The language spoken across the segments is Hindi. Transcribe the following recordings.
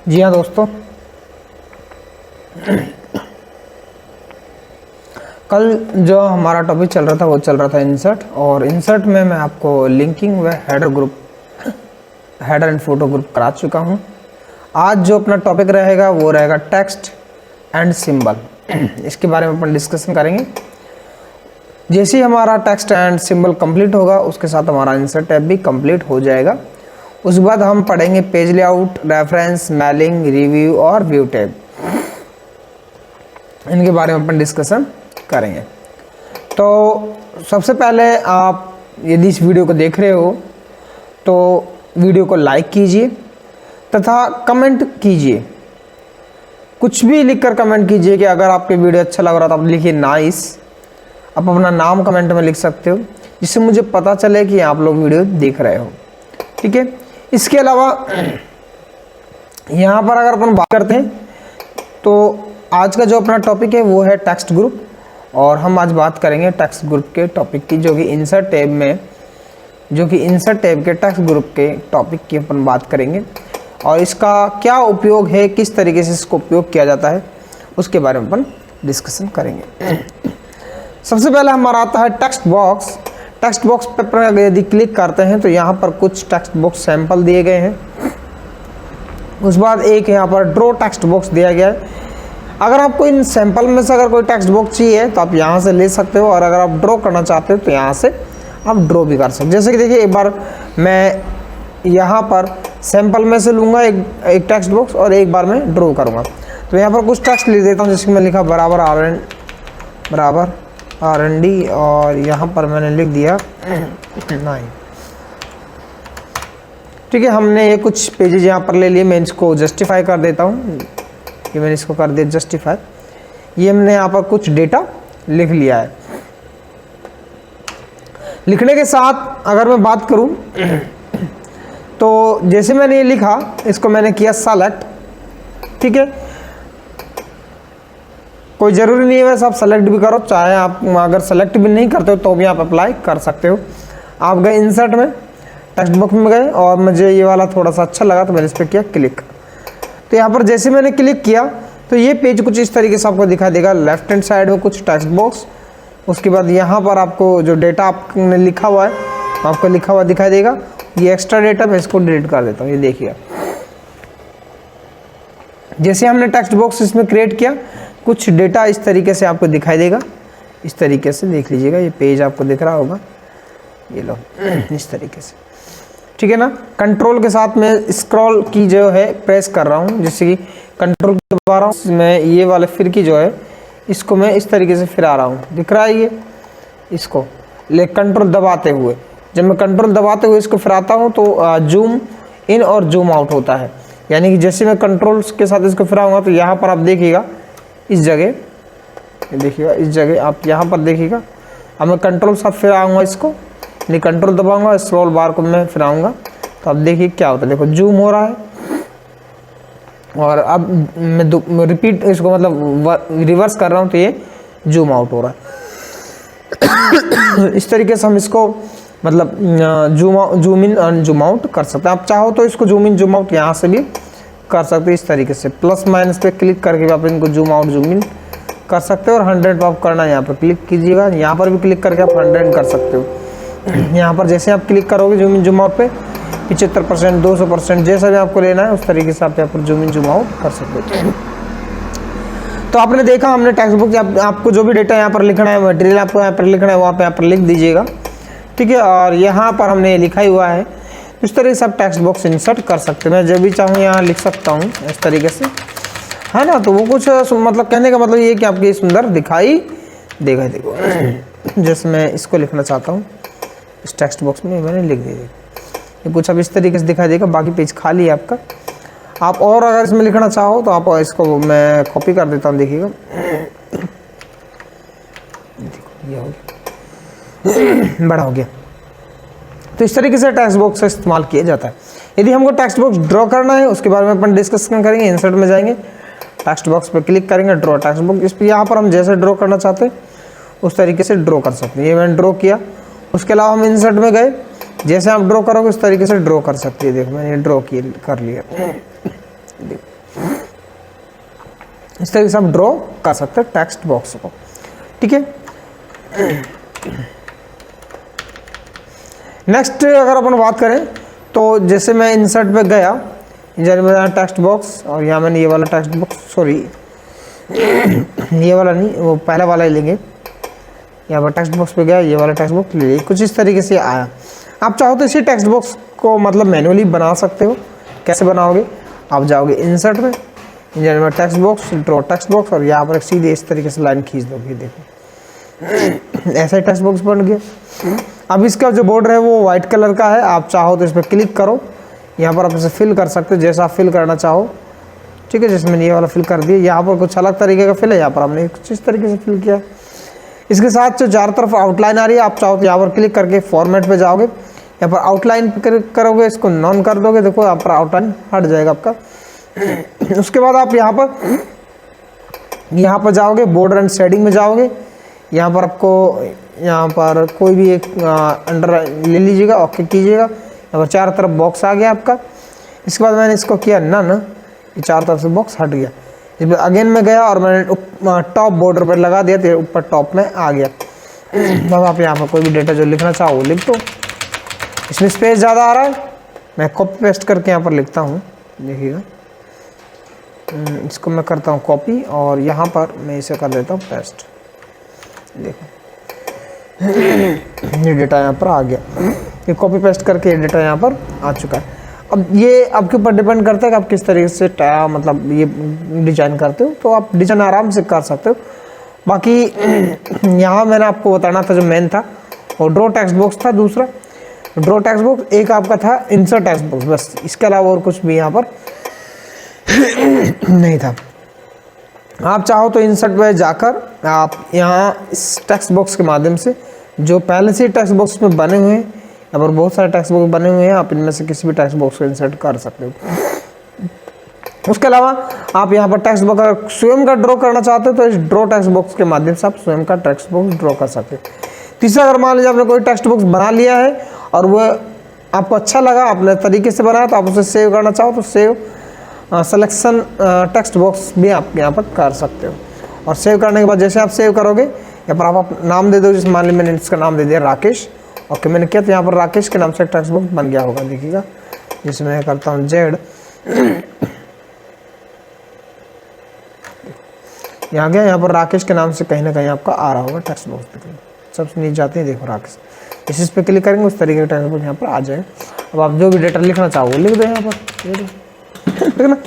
जी हाँ दोस्तों, कल जो हमारा टॉपिक चल रहा था वो चल रहा था इंसर्ट। और इंसर्ट में मैं आपको लिंकिंग व हेडर एंड फोटो ग्रुप करा चुका हूँ। आज जो अपना टॉपिक रहेगा वो रहेगा टेक्स्ट एंड सिंबल। इसके बारे में अपन डिस्कशन करेंगे। जैसे ही हमारा टेक्स्ट एंड सिंबल कंप्लीट होगा उसके साथ हमारा इंसर्ट टैब भी कंप्लीट हो जाएगा। उसके बाद हम पढ़ेंगे page layout, reference, mailing, review और व्यू टैब। इनके बारे में अपन डिस्कशन करेंगे। तो सबसे पहले आप यदि इस वीडियो को देख रहे हो तो वीडियो को लाइक कीजिए तथा कमेंट कीजिए। कुछ भी लिखकर कमेंट कीजिए कि अगर आपके वीडियो अच्छा लग रहा तो आप लिखिए नाइस। आप अपना नाम कमेंट में लिख सकते हो जिससे मुझे पता चले कि आप लोग वीडियो देख रहे हो। ठीक है। इसके अलावा यहाँ पर अगर अपन बात करते हैं तो आज का जो अपना टॉपिक है वो है टेक्स्ट ग्रुप। और हम आज बात करेंगे टेक्स्ट ग्रुप के टॉपिक की, जो कि इंसर्ट टैब के टेक्स्ट ग्रुप के टॉपिक की अपन बात करेंगे। और इसका क्या उपयोग है, किस तरीके से इसको उपयोग किया जाता है, उसके बारे में अपन डिस्कशन करेंगे। सबसे पहले हमारा आता है टेक्स्ट बॉक्स। टेक्स्ट बॉक्स पर यदि क्लिक करते हैं तो यहाँ पर कुछ टेक्स्ट बॉक्स सैंपल दिए गए हैं। उस बाद एक यहाँ पर ड्रॉ टेक्स्ट बॉक्स दिया गया है। अगर आपको इन सैंपल में से अगर कोई टेक्स्ट बॉक्स चाहिए तो आप यहाँ से ले सकते हो, और अगर आप ड्रॉ करना चाहते हो तो यहाँ से आप ड्रॉ भी कर सकते हो। जैसे कि देखिए, एक बार मैं यहाँ पर सैंपल में से लूँगा एक टेक्स्ट बॉक्स और एक बार मैं ड्रॉ करूँगा। तो यहाँ पर कुछ टेक्स्ट लिख देता हूँ, जिसमें मैं लिखा बराबर R&D और यहाँ पर मैंने लिख दिया 9। ठीक है। हमने ये कुछ पेजेज यहाँ पर ले लिए। मैं इसको जस्टिफाई कर देता हूँ। ये मैंने इसको कर दिया जस्टिफाई। ये हमने यहाँ पर कुछ डेटा लिख लिया है। लिखने के साथ अगर मैं बात करूँ तो जैसे मैंने ये लिखा, इसको मैंने किया सेलेक्ट। ठीक है। कोई ज़रूरी नहीं है वैसे आप सेलेक्ट भी करो, चाहे आप अगर सेलेक्ट भी नहीं करते हो तो भी आप अप्लाई कर सकते हो। आप गए इंसर्ट में, टेक्स्ट बॉक्स में गए और मुझे ये वाला थोड़ा सा अच्छा लगा तो मैंने इस पर किया क्लिक। तो यहाँ पर जैसे मैंने क्लिक किया तो ये पेज कुछ इस तरीके से आपको दिखाई देगा। लेफ्ट हैंड साइड में कुछ टेक्स्ट बॉक्स, उसके बाद यहाँ पर आपको जो डेटा आपने लिखा हुआ है आपको लिखा हुआ दिखाई देगा। ये एक्स्ट्रा डेटा, मैं इसको डिलीट कर देता हूँ। ये देखिए, जैसे हमने टेक्स्ट बॉक्स इसमें क्रिएट किया, कुछ डेटा इस तरीके से आपको दिखाई देगा। इस तरीके से देख लीजिएगा, ये पेज आपको दिख रहा होगा। ये लो इस तरीके से। ठीक है ना। कंट्रोल के साथ मैं स्क्रॉल की जो है प्रेस कर रहा हूँ, जैसे कि कंट्रोल दबा रहा हूँ, मैं ये वाले फिर की जो है इसको मैं इस तरीके से फिरा रहा हूँ। दिख रहा है ये, इसको ले कंट्रोल दबाते हुए। जब मैं कंट्रोल दबाते हुए इसको फिराता हूँ तो जूम इन और जूम आउट होता है। यानी कि जैसे मैं कंट्रोल के साथ इसको फिराऊंगा तो यहाँ पर आप देखिएगा, इस जगह देखिएगा, इस जगह आप यहाँ पर देखिएगा। अब मैं कंट्रोल साथ फिराऊंगा इसको, यानी कंट्रोल दबाऊंगा, स्क्रॉल बार को मैं फिराऊंगा तो अब देखिए क्या होता है। देखो जूम हो रहा है। और अब मैं रिपीट इसको मतलब रिवर्स कर रहा हूँ तो ये जूम आउट हो रहा है। इस तरीके से हम इसको मतलब जूम इन और जूम आउट कर सकते हैं। आप चाहो तो इसको जूम इन जूम आउट यहाँ से भी कर सकते हैं। इस तरीके से प्लस माइनस पे क्लिक करके आप इनको जूम आउट जूम इन कर सकते हो। और 100 आप करना है, यहाँ पर क्लिक कीजिएगा। यहाँ पर भी क्लिक करके आप 100 कर सकते हो। यहाँ पर जैसे आप क्लिक करोगे जूम इन जूम आउट पे 75%, 200%, जैसा भी आपको लेना है उस तरीके से आप यहाँ पर जूम इन जूम आउट कर सकते हो। तो आपने देखा, हमने टेक्स्ट बुक आपको जो भी डेटा यहाँ पर लिखना है, मटेरियल आपको यहाँ पर लिखना है, वहाँ पे यहाँ पर लिख दीजिएगा। ठीक है। और यहाँ पर हमने लिखा ही हुआ है। इस तरीके से आप टेक्स्ट बॉक्स इंसर्ट कर सकते हैं। मैं जब भी चाहूँ यहाँ लिख सकता हूँ इस तरीके से, है ना। तो वो कुछ मतलब कहने का मतलब ये है कि आपकी सुंदर दिखाई देगा। देखो जैसे मैं इसको लिखना चाहता हूँ, इस टेक्स्ट बॉक्स में मैंने लिख दिया। ये कुछ अब इस तरीके से दिखाई देगा, बाकी पेज खाली है आपका। आप और अगर इसमें लिखना चाहो तो आप इसको मैं कॉपी कर देता हूँ। देखिएगा, देखो ये हो गया, बड़ा हो गया। तो इस तरीके से टेक्स्ट बॉक्स का इस्तेमाल किया जाता है। यदि हमको टेक्स्ट बॉक्स ड्रॉ करना है उसके बारे में अपन डिस्कशन करेंगे। इंसर्ट में जाएंगे, टेक्स्ट बॉक्स पर क्लिक करेंगे, ड्रॉ टेक्स्ट बॉक्स। इस पर यहाँ पर हम जैसे ड्रॉ करना चाहते हैं उस तरीके से ड्रॉ कर सकते हैं। ये मैंने ड्रॉ किया। उसके अलावा हम इंसर्ट में गए, जैसे आप ड्रॉ करोगे उस तरीके से ड्रॉ कर सकते हैं। देखो मैंने ड्रॉ कर लिया। इस तरीके से आप ड्रॉ कर सकते हैं टेक्स्ट बॉक्स को, ठीक है। नेक्स्ट अगर अपन बात करें तो जैसे मैं इंसर्ट पे गया, में टेक्स्ट बॉक्स, और यहाँ मैंने ये वाला टेक्स्ट बॉक्स, सॉरी ये वाला नहीं, वो पहला वाला ही लेंगे। यहाँ पर टेक्स्ट बॉक्स पे गया, ये वाला टेक्स्ट बॉक्स ले लिया, कुछ इस तरीके से आया। आप चाहो तो इसी टेक्स्ट बॉक्स को मतलब मैनुअली बना सकते हो। कैसे बनाओगे, आप जाओगे इंसर्ट में, में text box, draw text box, और यहाँ पर सीधे इस तरीके से लाइन खींच दोगे, देखो ऐसा ही टेक्स्ट बॉक्स बन गया। अब इसका जो बॉर्डर है वो वाइट कलर का है, आप चाहो तो इस पर क्लिक करो, यहाँ पर आप इसे फिल कर सकते हो जैसा आप फिल करना चाहो, ठीक है। जैसे मैंने ये वाला फिल कर दिया, यहाँ पर कुछ अलग तरीके का फिल है, यहाँ पर हमने कुछ इस तरीके से फिल किया। इसके साथ जो चारों तरफ आउटलाइन आ रही है, आप चाहो तो यहाँ पर क्लिक करके फॉर्मेट पे जाओगे, यहाँ पर आउटलाइन पे क्लिक करोगे, इसको नॉन कर दोगे, देखो यहाँ पर आउटलाइन हट जाएगा आपका। उसके बाद आप यहाँ पर जाओगे, बॉर्डर एंड शेडिंग में जाओगे, यहाँ पर आपको यहाँ पर कोई भी एक अंडर ले लीजिएगा, ओके कीजिएगा। यहाँ पर चारों तरफ बॉक्स आ गया आपका। इसके बाद मैंने इसको किया नन, ये चारों तरफ से बॉक्स हट गया। इस पर अगेन में गया और मैंने टॉप बॉर्डर पर लगा दिया, तो ऊपर टॉप में आ गया। अब आप यहाँ पर कोई भी डेटा जो लिखना चाहो वो लिख दो। इसमें स्पेस ज़्यादा आ रहा है, मैं कॉपी पेस्ट करके यहाँ पर लिखता हूँ, देखिएगा। इसको मैं करता हूँ कॉपी, और यहाँ पर मैं इसे कर देता हूँ पेस्ट, देखो ये डेटा यहाँ पर आ गया। ये कॉपी पेस्ट करके ये डेटा यहाँ पर आ चुका है। अब ये आपके ऊपर डिपेंड करता है कि आप किस तरीके से मतलब ये डिजाइन करते हो, तो आप डिजाइन आराम से कर सकते हो। बाकी यहाँ मैंने आपको बताना था जो मेन था वो ड्रॉ टेक्स्ट बॉक्स था, दूसरा ड्रॉ टेक्स्ट बॉक्स, एक आपका था इंसर्ट टेक्स्ट बॉक्स, बस इसके अलावा और कुछ भी यहाँ पर नहीं था। आप चाहो तो इंसर्ट में जाकर आप यहाँ इस टेक्स्ट बॉक्स के माध्यम से, जो पहले से टेक्स्ट बॉक्स में बने हुए हैं, यहाँ पर बहुत सारे टेक्स्ट बॉक्स बने हुए हैं, आप इनमें से किसी भी टेक्स्ट बॉक्स को इंसर्ट कर सकते हो। उसके अलावा आप यहाँ पर टेक्स्ट बॉक्स अगर स्वयं का ड्रॉ करना चाहते हो तो इस ड्रॉ टेक्स्ट बॉक्स के माध्यम से आप स्वयं का टेक्स्ट बॉक्स ड्रॉ कर सकते हो। तीसरा, अगर मान लीजिए आपने कोई टेक्स्ट बॉक्स बना लिया है और वो आपको अच्छा लगा, आपने तरीके से बनाया, तो आप उसे सेव करना चाहो तो सेव सिलेक्शन टेक्स्ट बॉक्स भी आप यहाँ पर कर सकते हो। और सेव करने के बाद जैसे आप सेव करोगे, यहाँ पर आप नाम दे दो, जैसे मान लीजिए मैंने इसका नाम दे दिया राकेश, ओके मैंने किया तो यहाँ पर राकेश के नाम से टेक्स्ट बॉक्स बन गया होगा, देखिएगा। जिसमें मैं करता हूँ जेड, यहाँ गया, यहाँ पर राकेश के नाम से कहीं ना कहीं आपका आ रहा होगा टेक्स्ट बॉक्स, सबसे नीचे जाते हैं, देखो राकेश, इस पर क्लिक करेंगे उस तरीके का टेक्स्ट बॉक्स यहाँ पर आ जाए। अब आप जो भी डेटा लिखना चाहो वो लिख दो यहाँ पर, ठीक है ना।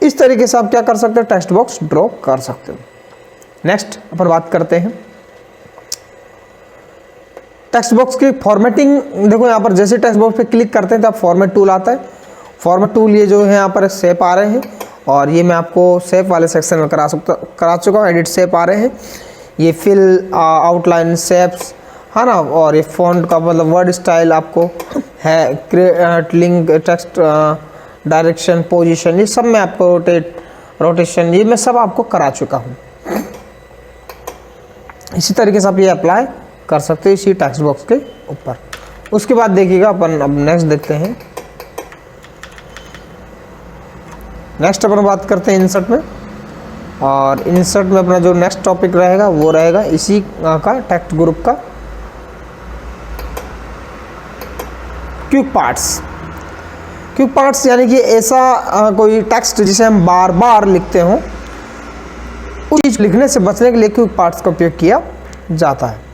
इस तरीके से आप क्या कर सकते हो, टेक्स्ट बॉक्स ड्रॉ कर सकते हो। नेक्स्ट अपन बात करते हैं टेक्स्ट बॉक्स की फॉर्मेटिंग। देखो यहाँ पर जैसे टेक्स्ट बॉक्स पे क्लिक करते हैं तो आप फॉर्मेट टूल आता है। फॉर्मेट टूल ये जो है यहाँ पर शेप आ रहे हैं, और ये मैं आपको शेप वाले सेक्शन में करा चुका हूँ। एडिट शेप आ रहे हैं, ये फिल आउटलाइन शेप्स है ना, और ये फॉन्ट का मतलब वर्ड स्टाइल आपको है, create link text direction position, ये सब मैं आपको रोटेशन ये मैं सब आपको करा चुका हूँ। इसी तरीके से आप ये अप्लाई कर सकते हो इसी टेक्स्ट बॉक्स के ऊपर। उसके बाद देखिएगा अपन अब नेक्स्ट देखते हैं। नेक्स्ट अपन बात करते हैं इंसर्ट में, और इंसर्ट में अपना जो नेक्स्ट टॉपिक रहेगा वो रहेगा इसी का टेक्स्ट ग्रुप का क्विक पार्ट्स। क्विक पार्ट्स यानी कि ऐसा कोई टेक्स्ट जिसे हम बार बार लिखते हो, उस चीज लिखने से बचने के लिए क्विक पार्ट्स का उपयोग किया जाता है।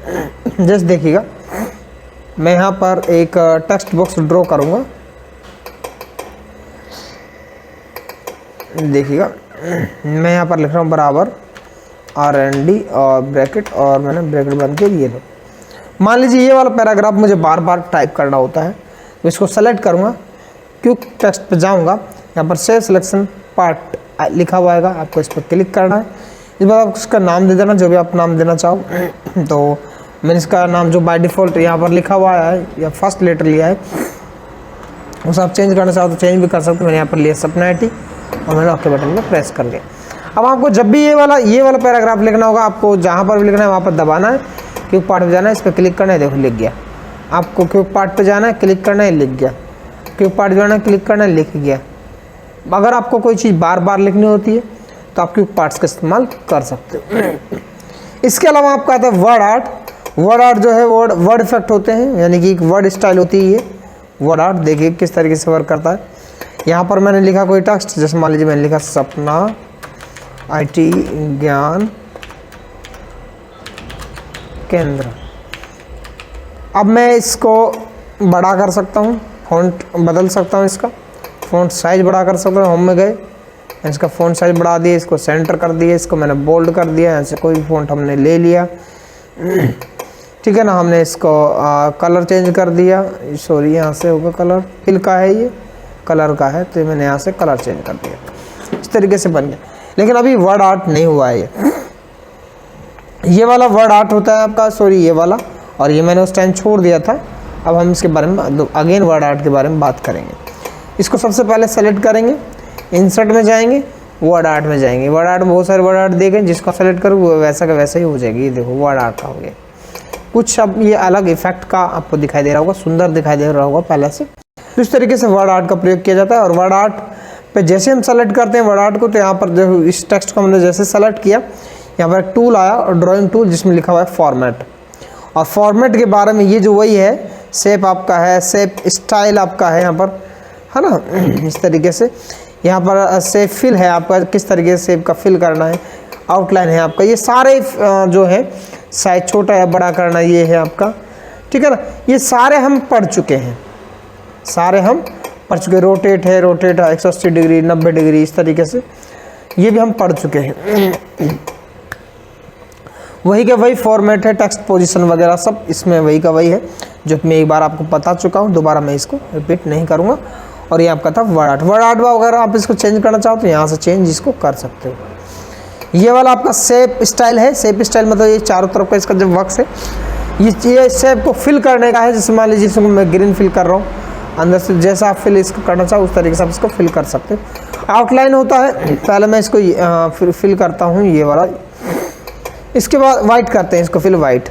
जैसे देखिएगा मैं यहाँ पर एक टेक्स्ट बॉक्स ड्रॉ करूँगा, देखिएगा मैं यहाँ पर लिख रहा हूँ बराबर R&D और ब्रैकेट, और मैंने ब्रैकेट बंद के लिए लो। मान लीजिए ये वाला पैराग्राफ मुझे बार बार टाइप करना होता है, तो इसको सेलेक्ट करूँगा, क्विक टेक्स्ट पे जाऊँगा, यहाँ पर सेव सिलेक्शन पार्ट लिखा हुआ आएगा, आपको इस पर क्लिक करना है। इस बार आप उसका नाम दे देना, जो भी आप नाम देना चाहो। तो मैंने इसका नाम जो बाय डिफ़ॉल्ट यहाँ पर लिखा हुआ है या फर्स्ट लेटर लिया है, उसे आप चेंज करना चाहो तो चेंज भी कर सकते हो। मैंने यहाँ पर लिया सपनाटी और मैंने ओके बटन पर प्रेस कर लिया। अब आपको जब भी ये वाला पैराग्राफ लिखना होगा, आपको जहाँ पर भी लिखना है वहाँ पर दबाना है, क्विक पार्ट पे जाना है, इस पर क्लिक करना है, देखो लिख गया। आपको क्विक पार्ट पे जाना है, क्लिक करना है, लिख गया। क्विक पार्ट जाना है, क्लिक करना है, लिख गया। अगर आपको कोई चीज़ बार बार लिखनी होती है तो आप क्विक पार्ट्स का इस्तेमाल कर सकते हो। इसके अलावा आपका आता है वर्ड आर्ट। वर्ड आर्ट जो है वर्ड इफेक्ट होते हैं, यानी कि एक वर्ड स्टाइल होती है ये वर्ड आर्ट। देखिए किस तरीके से वर्क करता है। यहाँ पर मैंने लिखा कोई टेक्स्ट, जैसे मान लीजिए मैंने लिखा सपना IT ज्ञान केंद्र। अब मैं इसको बड़ा कर सकता हूँ, फ़ॉन्ट बदल सकता हूँ, इसका फ़ॉन्ट साइज़ बड़ा कर सकता हूँ। होम में गए, इसका फ़ॉन्ट साइज़ बढ़ा दिया, इसको सेंटर कर दिया, इसको मैंने बोल्ड कर दिया। यहाँ से कोई भी फ़ॉन्ट हमने ले लिया, ठीक है ना। हमने इसको कलर चेंज कर दिया, सॉरी यहाँ से होगा कलर, फिल का है ये कलर का है, तो मैंने यहाँ से कलर चेंज कर दिया। इस तरीके से बन गया। लेकिन अभी वर्ड आर्ट नहीं हुआ है ये वाला वर्ड आर्ट होता है आपका, सॉरी ये वाला, और ये मैंने उस टाइम छोड़ दिया था। अब हम इसके बारे में अगेन वर्ड आर्ट के बारे में बात करेंगे। इसको सबसे पहले सेलेक्ट करेंगे, इंसर्ट में जाएंगे, वर्ड आर्ट में जाएंगे। वर्ड आर्ट में बहुत सारे वर्ड आर्ट देखें, जिसको सेलेक्ट करो वो वैसा का वैसा ही हो जाएगी। ये देखो वर्ड आर्ट का हो गया। कुछ अब ये अलग इफेक्ट का आपको दिखाई दे रहा होगा, सुंदर दिखाई दे रहा होगा पहले से। तो इस तरीके से वर्ड आर्ट का प्रयोग किया जाता है। और वर्ड आर्ट पे जैसे हम सेलेक्ट करते हैं वर्ड आर्ट को, तो यहाँ पर देखो इस टेक्स्ट को हमने जैसे सेलेक्ट किया, यहाँ पर एक टूल आया और ड्राइंग टूल, जिसमें लिखा हुआ है फॉर्मेट। और फॉर्मेट के बारे में ये जो वही है, शेप आपका है, शेप स्टाइल आपका है यहाँ पर, है ना। इस तरीके से यहाँ पर शेप फिल है आपका, किस तरीके से शेप का फिल करना है। आउटलाइन है आपका, ये सारे जो है साइज छोटा या बड़ा करना, ये है आपका, ठीक है ना। ये सारे हम पढ़ चुके हैं, सारे हम पढ़ चुके। रोटेट है, रोटेट 180 डिग्री 90 डिग्री, इस तरीके से ये भी हम पढ़ चुके हैं। वही का वही फॉर्मेट है, टेक्स्ट पोजीशन वगैरह सब इसमें वही का वही है, जो मैं एक बार आपको बता चुका हूँ, दोबारा मैं इसको रिपीट नहीं करूँगा। और ये आपका था वर्ड आर्ट। वर्ड आर्ट अगर आप इसको चेंज करना चाहो तो यहाँ से चेंज इसको कर सकते हो। ये वाला आपका शेप स्टाइल है। शेप स्टाइल मतलब ये चारों तरफ का इसका जो वर्क्स है, ये शेप को फिल करने का है। जैसे मान लीजिए इसको मैं ग्रीन फिल कर रहा हूँ, अंदर से जैसा आप फिल इसको करना चाहो उस तरीके से आप इसको फिल कर सकते हो। आउटलाइन होता है, पहले मैं इसको फिल करता हूँ ये वाला, इसके बाद वाइट करते हैं इसको, फिल वाइट।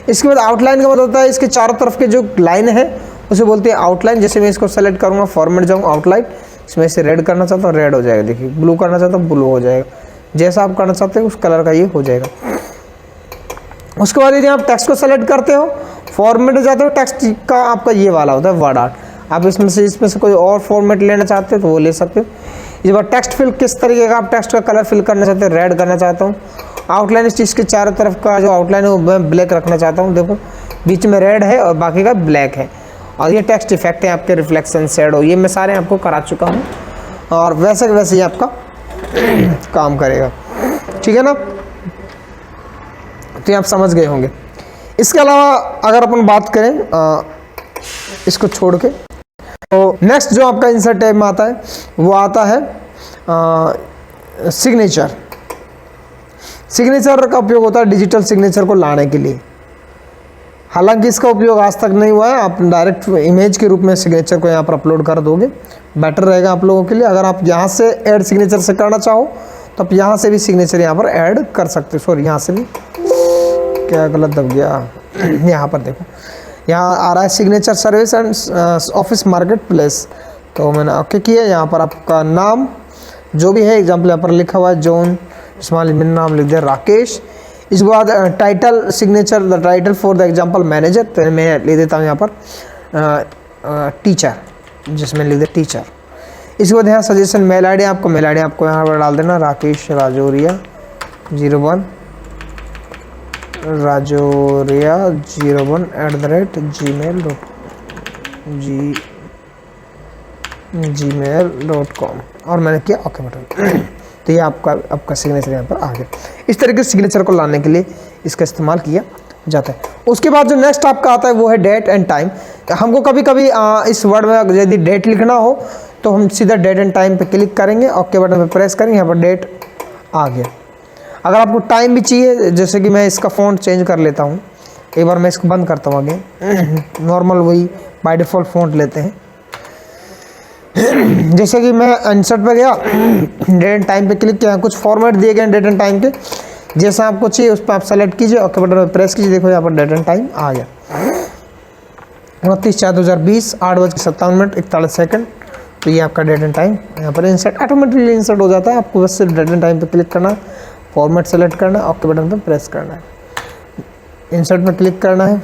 इसके बाद आउटलाइन का मतलब होता है इसके चारों तरफ के जो लाइन है उसे बोलते हैं आउटलाइन। जैसे मैं इसको सेलेक्ट करूँगा, फॉर्मेट जाऊँगा, आउटलाइन, इसमें इसे रेड करना चाहता हूँ रेड हो जाएगा, देखिए। ब्लू करना चाहता हूँ ब्लू हो जाएगा, जैसा आप करना चाहते हो उस कलर का ये हो जाएगा। उसके बाद यदि आप टेक्स्ट को सेलेक्ट करते हो, फॉर्मेट जाते हो, टेक्स्ट का आपका ये वाला होता है वर्ड आर्ट। आप इसमें से कोई और फॉर्मेट लेना चाहते हो तो वो ले सकते हो। इस बार टेक्स्ट फिल किस तरीके का आप टेक्स्ट का कलर फिल करना चाहते हो, रेड करना चाहता हूँ। आउटलाइन इस चीज़ के चारों तरफ का जो आउटलाइन है वो मैं ब्लैक रखना चाहता हूँ, देखो बीच में रेड है और बाकी का ब्लैक है। और ये टेक्स्ट इफेक्ट है आपके, रिफ्लेक्शन शेडो, ये मैं सारे आपको करा चुका हूँ। और वैसे वैसे ही आपका काम करेगा, ठीक है ना। तो ये आप समझ गए होंगे। इसके अलावा अगर अपन बात करें इसको छोड़ के, तो नेक्स्ट जो आपका इंसर्ट टैब में आता है वो आता है सिग्नेचर। सिग्नेचर का उपयोग होता है डिजिटल सिग्नेचर को लाने के लिए। हालांकि इसका उपयोग आज तक नहीं हुआ है, आप डायरेक्ट इमेज के रूप में सिग्नेचर को यहाँ पर अपलोड कर दोगे, बेटर रहेगा आप लोगों के लिए। अगर आप यहाँ से ऐड सिग्नेचर से करना चाहो तो आप यहाँ से भी सिग्नेचर यहाँ पर ऐड कर सकते हो। सॉरी, यहाँ से भी क्या गलत दब गया, यहाँ पर देखो, यहाँ आ रहा है signature service and office market place, तो मैंने ओके किया। यहाँ पर आपका नाम जो भी है, एग्जाम्पल यहाँ पर लिखा हुआ है जॉन, इसमें मेरा नाम लिख दिया राकेश। इसके बाद title signature, the title for the example manager, तो मैं ले देता हूँ यहाँ पर टीचर, जिसमें लिख दिया टीचर। इसके बाद यहाँ सजेशन मेल आई डी, आपको मेल आई डी आपको यहाँ पर डाल देना, राकेश राजौरिया 01 gmail.com और मैंने किया ओके बटन। तो ये आपका सिग्नेचर यहाँ पर आ गया। इस तरीके से सिग्नेचर को लाने के लिए इसका इस्तेमाल किया जाता है। उसके बाद जो नेक्स्ट आपका आता है वो है डेट एंड टाइम। हमको कभी कभी इस वर्ड में यदि डेट लिखना हो तो हम सीधा डेट एंड टाइम पे क्लिक करेंगे, ओके बटन पे प्रेस करेंगे, यहाँ पर डेट आ गया। अगर आपको टाइम भी चाहिए, जैसे कि मैं इसका फ़ॉन्ट चेंज कर लेता हूँ, एक बार मैं इसको बंद करता हूँ आगे, नॉर्मल वही बाय डिफ़ॉल्ट फ़ॉन्ट लेते हैं। जैसे कि मैं इंसर्ट पे गया, डेट एंड टाइम पे क्लिक किया, कुछ फॉर्मेट दिए गए डेट एंड टाइम के, जैसा आपको चाहिए उस पर आप सेलेक्ट कीजिए, ओके बटन पर प्रेस कीजिए, देखो यहाँ पर डेट एंड टाइम आ गया। 29/4/20 8:57 41 तो ये आपका डेट एंड टाइम यहाँ पर इंसर्ट ऑटोमेटिकली इंसर्ट हो जाता है। आपको बस सिर्फ डेट एंड टाइम पे क्लिक करना है, फॉर्मेट सेलेक्ट करना है, ओके बटन पे प्रेस करना है, इंसर्ट पे क्लिक करना है,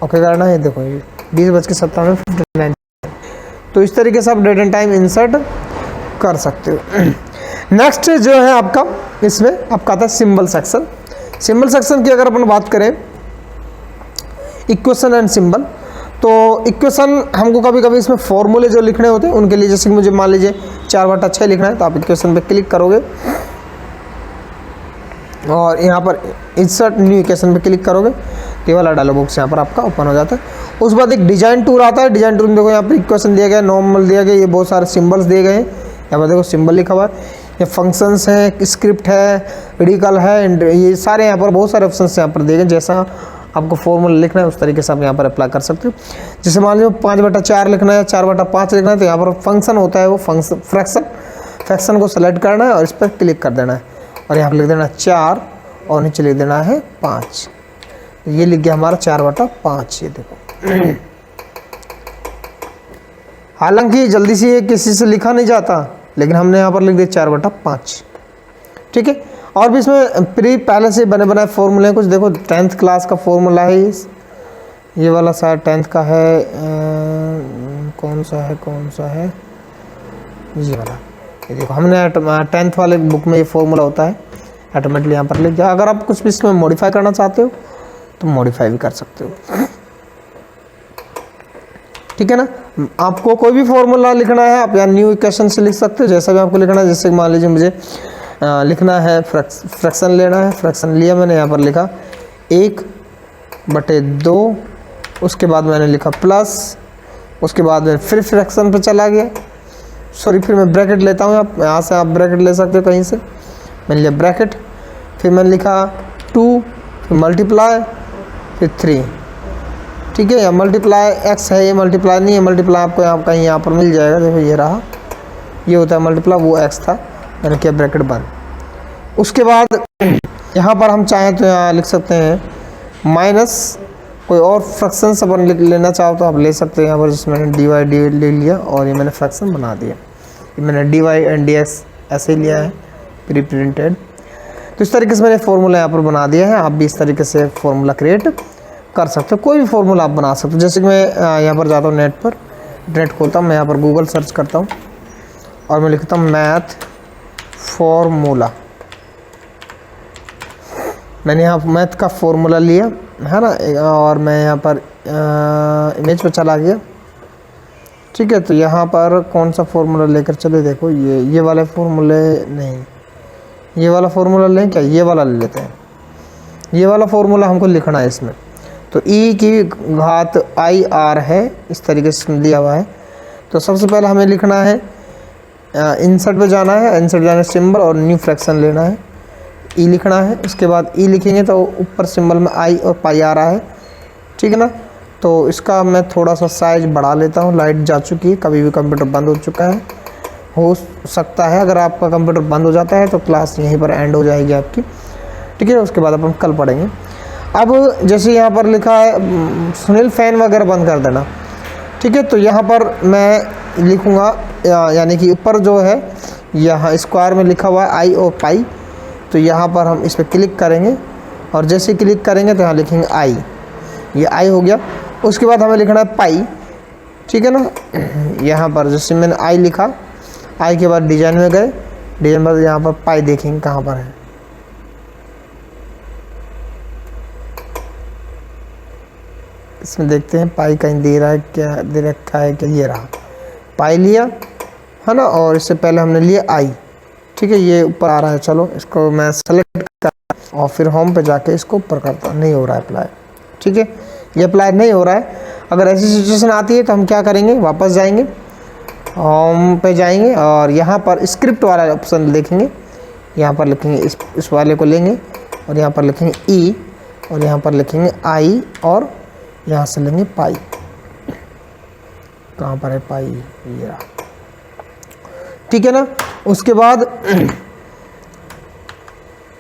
ओके करना है। देखो ये 20:57:59। तो इस तरीके से आप डेट एंड टाइम इंसर्ट कर सकते हो। नेक्स्ट जो है आपका इसमें आपका आता है सिंबल सेक्शन। सिंबल सेक्शन की अगर अपन बात करें इक्वेशन एंड सिंबल, तो इक्वेशन हमको कभी कभी इसमें फॉर्मूले जो लिखने होते हैं उनके लिए, जैसे कि मुझे मान लीजिए 4/6 लिखना है तो आप इक्वेशन पे क्लिक करोगे और यहाँ पर इंसर्ट न्यू इक्वेशन पे क्लिक करोगे तो ये वाला डायलॉग बॉक्स यहाँ पर आपका ओपन हो जाता है। उसके बाद एक डिजाइन टूल आता है। डिजाइन टूल में देखो यहाँ पर इक्वेशन दिया गया, नॉर्मल दिया गया, ये बहुत सारे सिम्बल्स दिए गए हैं। यहाँ पर देखो सिंबल लिखा हुआ है, ये फंक्शंस है, स्क्रिप्ट है, रेडिकल है, ये सारे यहाँ पर बहुत सारे ऑप्शंस यहाँ पर दिए गए। जैसा आपको फॉर्मूला लिखना है उस तरीके से आप यहाँ पर अप्लाई कर सकते हो। जैसे मान लीजिए 5/4 लिखना है, 4/5 लिखना है, तो यहाँ पर फंक्शन होता है वो फंक्शन फ्रैक्शन को सेलेक्ट करना है और इस पर क्लिक कर देना है और यहाँ पर लिख देना 4 और नीचे लिख देना है 5। ये लिख गया हमारा 4/5। ये देखो हालांकि जल्दी से ये किसी से लिखा नहीं जाता, लेकिन हमने यहाँ पर लिख दिया 4/5। ठीक है। और भी इसमें पहले से बने बनाए फॉर्मूले हैं कुछ। देखो 10th क्लास का फॉर्मूला है, ये वाला शायद 10th का है। कौन सा है ये वाला। ये देखो हमने 10th वाले बुक में ये फॉर्मूला होता है, ऑटोमेटिकली यहाँ पर लिख दिया। अगर आप कुछ भी इसमें मॉडिफाई करना चाहते हो तो मॉडिफाई भी कर सकते हो। ठीक है ना। आपको कोई भी फॉर्मूला लिखना है आप यहाँ न्यू इक्वेशन से लिख सकते हो, जैसा भी आपको लिखना है। जैसे मान लीजिए मुझे लिखना है फ्रैक्शन लेना है, फ्रैक्शन लिया मैंने, यहाँ पर लिखा 1/2, उसके बाद मैंने लिखा प्लस, उसके बाद मैं फिर फ्रैक्शन पे चला गया। सॉरी, फिर मैं ब्रैकेट लेता हूँ, आप यहाँ से आप ब्रैकेट ले सकते हो कहीं से। मैंने लिया ब्रैकेट, फिर मैंने लिखा 2, फिर मल्टीप्लाई, फिर 3। ठीक है। या मल्टीप्लाई एक्स है, ये मल्टीप्लाई नहीं है, मल्टीप्लाई आपको यहाँ कहीं यहाँ पर मिल जाएगा। देखो ये रहा, ये होता है मल्टीप्लाई, वो एक्स था, मैंने किया ब्रैकेट बंद। उसके बाद यहाँ पर हम चाहें तो यहाँ लिख सकते हैं माइनस, कोई और फ्रैक्शन अपन लेना चाहो तो आप ले सकते हैं। यहाँ पर जिसमें मैंने dy ले लिया और ये मैंने फ्रैक्शन बना दिया। ये मैंने dy एंड dx ऐसे ही लिया है प्री प्रिंटेड। तो इस तरीके से मैंने फॉर्मूला यहाँ पर बना दिया है। आप भी इस तरीके से फॉर्मूला क्रिएट कर सकते हो, कोई भी फॉर्मूला आप बना सकते हो। जैसे कि मैं यहाँ पर जाता हूँ नेट पर, नेट खोलता हूँ, मैं यहाँ पर गूगल सर्च करता हूँ और मैं लिखता हूँ मैथ फॉर्मूला। मैंने यहाँ मैथ का फॉर्मूला लिया है ना, और मैं यहाँ पर इमेज पर चला गया। ठीक है। तो यहाँ पर कौन सा फॉर्मूला लेकर चले, देखो ये वाले फॉर्मूले नहीं, ये वाला फॉर्मूला लें क्या, ये वाला ले लेते हैं। ये वाला फॉर्मूला हमको लिखना है इसमें। तो e की घात IR है, इस तरीके से दिया हुआ है। तो सबसे पहले हमें लिखना है, इंसर्ट पे जाना है, इंसर्ट जाना है सिंबल और न्यू फ्रैक्शन लेना है, ई लिखना है। उसके बाद ई लिखेंगे तो ऊपर सिंबल में आई और पाई आ रहा है। ठीक है ना। तो इसका मैं थोड़ा सा साइज बढ़ा लेता हूँ। लाइट जा चुकी है, कभी भी कंप्यूटर बंद हो चुका है, हो सकता है अगर आपका कंप्यूटर बंद हो जाता है तो क्लास यहीं पर एंड हो जाएगी आपकी। ठीक है। उसके बाद अपन कल पढ़ेंगे। अब जैसे यहाँ पर लिखा है सुनील फैन वगैरह बंद कर देना। ठीक है। तो यहाँ पर मैं लिखूँगा, यानी कि ऊपर जो है यहाँ स्क्वायर में लिखा हुआ है आई और पाई। तो यहाँ पर हम इस पर क्लिक करेंगे और जैसे क्लिक करेंगे तो यहाँ लिखेंगे आई, ये आई हो गया। उसके बाद हमें लिखना है पाई। ठीक है ना। यहाँ पर जैसे मैंने आई लिखा, आई के बाद डिजाइन में गए, डिजाइन में यहाँ पर पाई देखेंगे कहाँ पर है। इसमें देखते हैं पाई कहीं दे रहा है क्या, दे रखा है क्या, ये रहा पाई लिया है ना। और इससे पहले हमने लिया आई। ठीक है। ये ऊपर आ रहा है, चलो इसको मैं सेलेक्ट कर और फिर होम पे जाके इसको ऊपर करता, नहीं हो रहा है अप्लाई। ठीक है। ये अप्लाई नहीं हो रहा है। अगर ऐसी सिचुएशन आती है तो हम क्या करेंगे, वापस जाएंगे, होम पे जाएंगे और यहाँ पर स्क्रिप्ट वाला ऑप्शन देखेंगे। यहाँ पर लिखेंगे इस वाले को लेंगे और यहाँ पर लिखेंगे ई और यहाँ पर लिखेंगे आई और यहाँ से लेंगे पाई। कहाँ पर है पाई, ये रहा। ठीक है ना। उसके बाद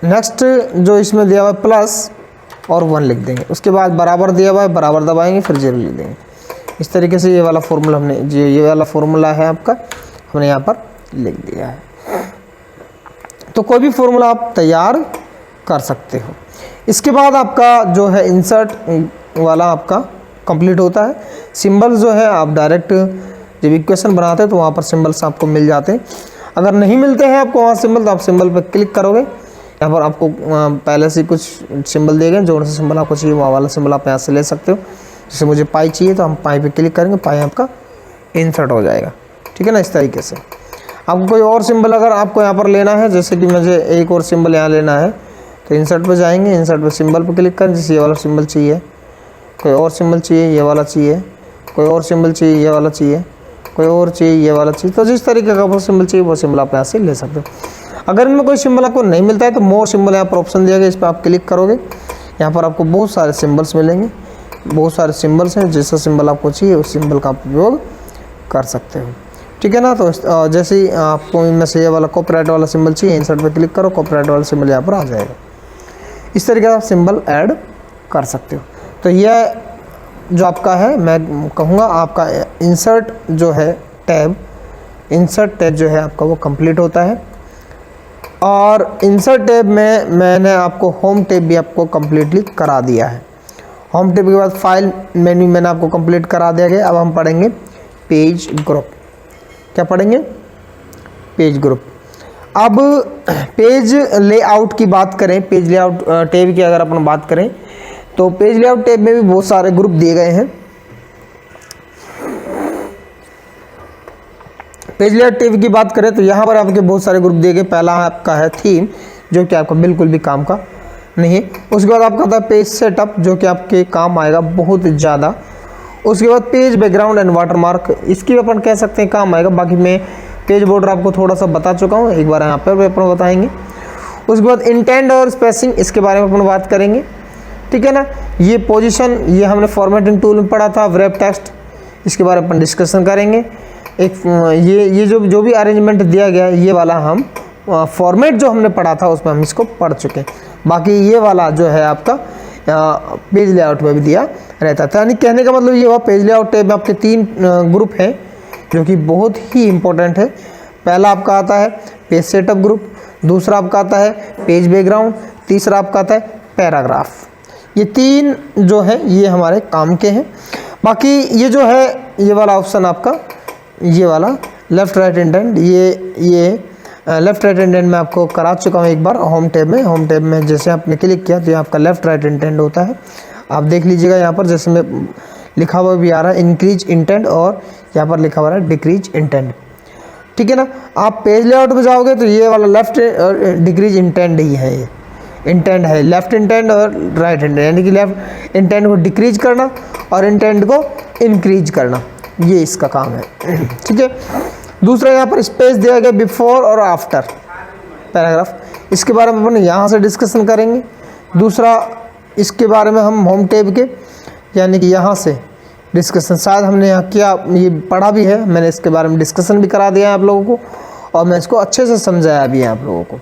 नेक्स्ट जो इसमें दिया हुआ है प्लस और 1 लिख देंगे। उसके बाद बराबर दिया हुआ है, बराबर दबाएंगे, फिर 0 लिख देंगे। इस तरीके से ये वाला फॉर्मूला हमने ये वाला फॉर्मूला है आपका, हमने यहाँ पर लिख दिया है। तो कोई भी फॉर्मूला आप तैयार कर सकते हो। इसके बाद आपका जो है इंसर्ट वाला आपका कंप्लीट होता है। सिंबल जो है आप डायरेक्ट जब इक्वेशन बनाते हैं तो वहाँ पर सिंबल्स आपको मिल जाते हैं। अगर नहीं मिलते हैं आपको वहाँ सिंबल, तो आप सिंबल पर क्लिक करोगे, यहाँ पर आपको पहले से कुछ सिंबल दिए गए, जो सा सिंबल आपको चाहिए वो वाला सिंबल आप यहाँ से ले सकते हो। जैसे मुझे पाई चाहिए तो हम पाई पे क्लिक करेंगे, पाई आपका इंसर्ट हो जाएगा, ठीक है ना। इस तरीके से आपको कोई और सिंबल अगर आपको यहाँ पर लेना है, जैसे कि मुझे एक और सिंबल यहाँ लेना है, तो इंसर्ट पे जाएंगे, इंसर्ट पे सिंबल पे क्लिक करें, जैसे ये वाला सिंबल चाहिए, कोई और सिंबल चाहिए ये वाला चाहिए, कोई और सिंबल चाहिए ये वाला चाहिए, कोई और चाहिए ये वाला चाहिए, तो जिस तरीके का वो सिंबल चाहिए वो सिंबल आप यहाँ से ले सकते हो। अगर इनमें कोई सिंबल आपको नहीं मिलता है तो मोर सिंबल यहाँ पर ऑप्शन दिया गया, इस पर आप क्लिक करोगे, यहाँ पर आपको बहुत सारे सिंबल्स मिलेंगे, बहुत सारे सिंबल्स हैं, जैसा सिंबल आपको चाहिए उस सिंबल का आप उपयोग कर सकते हो, ठीक है ना। तो जैसे ही आपको इनमें से ये वाला कॉपीराइट वाला सिंबल चाहिए, इंसर्ट पे क्लिक करो, कॉपीराइट वाला सिंबल यहाँ पर आ जाएगा। इस तरीके से आप सिंबल ऐड कर सकते हो। तो यह जो आपका है, मैं कहूँगा आपका इंसर्ट जो है टैब, इंसर्ट टैब जो है आपका वो कंप्लीट होता है। और इंसर्ट टैब में मैंने आपको होम टैब भी आपको कंप्लीटली करा दिया है। होम टैब के बाद फाइल मेन्यू मैंने आपको कंप्लीट करा दिया गया। अब हम पढ़ेंगे पेज ग्रुप। क्या पढ़ेंगे? Page group. अब पेज लेआउट की बात करें, पेज लेआउट टैब की अगर अपन बात करें तो पेज लेआउट टैब में भी बहुत सारे ग्रुप दिए गए हैं। पेज लेआउट टैब की बात करें तो यहाँ पर आपके बहुत सारे ग्रुप दिए गए। पहला आपका है थीम, जो कि आपका बिल्कुल भी काम का नहीं है। उसके बाद आपका था पेज सेटअप, जो कि आपके काम आएगा बहुत ज़्यादा। उसके बाद पेज बैकग्राउंड एंड वाटरमार्क, इसकी अपन कह सकते हैं काम आएगा। बाकी मैं पेज बॉर्डर आपको थोड़ा सा बता चुका हूँ, एक बार यहाँ पर भी अपन बताएंगे। उसके बाद इंटेंड और स्पेसिंग, इसके बारे में अपन बात करेंगे, ठीक है ना। ये पोजीशन, ये हमने फॉर्मेटिंग टूल में पढ़ा था। व्रैप टेक्स्ट, इसके बारे में अपन डिस्कशन करेंगे। एक ये जो भी अरेंजमेंट दिया गया है, ये वाला हम फॉर्मेट जो हमने पढ़ा था उसमें हम इसको पढ़ चुके हैं। बाकी ये वाला जो है आपका पेज लेआउट में भी दिया रहता था। यानी कहने का मतलब ये हुआ, पेज लेआउट टैब में आपके 3 ग्रुप हैं जो कि बहुत ही इंपॉर्टेंट है। पहला आपका आता है पेज सेटअप ग्रुप, दूसरा आपका आता है पेज बैकग्राउंड, तीसरा आपका आता है पैराग्राफ। ये 3 जो है ये हमारे काम के हैं। बाकी ये जो है ये वाला ऑप्शन आपका, ये वाला लेफ़्ट राइट इंडेंट, ये लेफ़्ट राइट इंडेंट में आपको करा चुका हूँ एक बार होम टैब में। होम टैब में जैसे आपने क्लिक किया तो ये आपका लेफ़्ट राइट इंडेंट होता है। आप देख लीजिएगा यहाँ पर जैसे में लिखा हुआ भी आ रहा है इंक्रीज इंटेंट, और यहाँ पर लिखा हुआ है डिक्रीज इंटेंट, ठीक है ना। आप पेज लेआउट में जाओगे तो ये वाला लेफ्ट डिक्रीज इंटेंट ही है, ये इंटेंट है, लेफ्ट इंटेंट और राइट इंटेंट, यानी कि लेफ्ट इंटेंट को डिक्रीज करना और इंटेंट को इंक्रीज करना, ये इसका काम है, ठीक है। दूसरा यहाँ पर स्पेस दिया गया बिफोर और आफ्टर पैराग्राफ, इसके बारे में अपन यहाँ से डिस्कशन करेंगे। दूसरा इसके बारे में हम होम टैब के यानी कि यहाँ से डिस्कशन शायद हमने यहाँ किया, ये पढ़ा भी है, मैंने इसके बारे में डिस्कशन भी करा दिया है आप लोगों को, और मैं इसको अच्छे से समझाया भी है आप लोगों को,